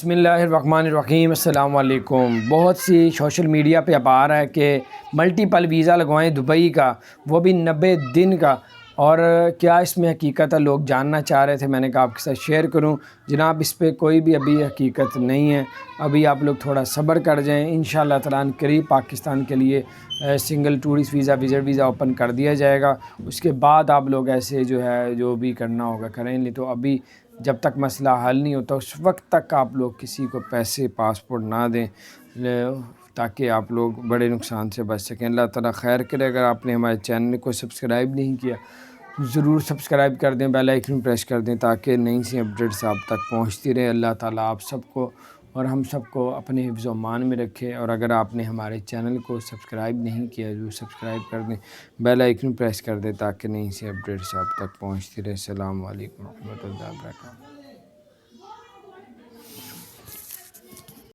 بسم اللہ الرحمن الرحیم۔ السلام علیکم۔ بہت سی سوشل میڈیا پہ اب آ رہا ہے کہ ملٹیپل ویزا لگوائیں دبئی کا، وہ بھی 90 دن کا، اور کیا اس میں حقیقت ہے؟ لوگ جاننا چاہ رہے تھے، میں نے کہا آپ کے ساتھ شیئر کروں۔ جناب اس پہ کوئی بھی ابھی حقیقت نہیں ہے، ابھی آپ لوگ تھوڑا صبر کر جائیں، انشاءاللہ تعالیٰ قریب پاکستان کے لیے single tourist visa visit visa open کر دیا جائے گا۔ اس کے بعد آپ لوگ ایسے جو بھی کرنا ہوگا کریں، نہیں تو ابھی جب تک مسئلہ حل نہیں ہوتا اس وقت تک آپ لوگ کسی کو پیسے پاسپورٹ نہ دیں، تاکہ آپ لوگ بڑے نقصان سے بچ سکیں۔ اللہ تعالیٰ خیر کرے۔ اگر آپ نے ہمارے چینل کو سبسکرائب نہیں کیا ضرور سبسکرائب کر دیں، بیل آئیکن پریس کر دیں تاکہ نئی سی اپڈیٹس آپ تک پہنچتی رہے۔ اللہ تعالیٰ آپ سب کو اور ہم سب کو اپنے حفظ و امان میں رکھے۔ اور اگر آپ نے ہمارے چینل کو سبسکرائب نہیں کیا ضرور سبسکرائب کر دیں، بیل آئیکن پریس کر دیں تاکہ نئی سی اپڈیٹس آپ تک پہنچتی رہے۔ السلام علیکم ورحمۃ اللہ وبرکاتہ۔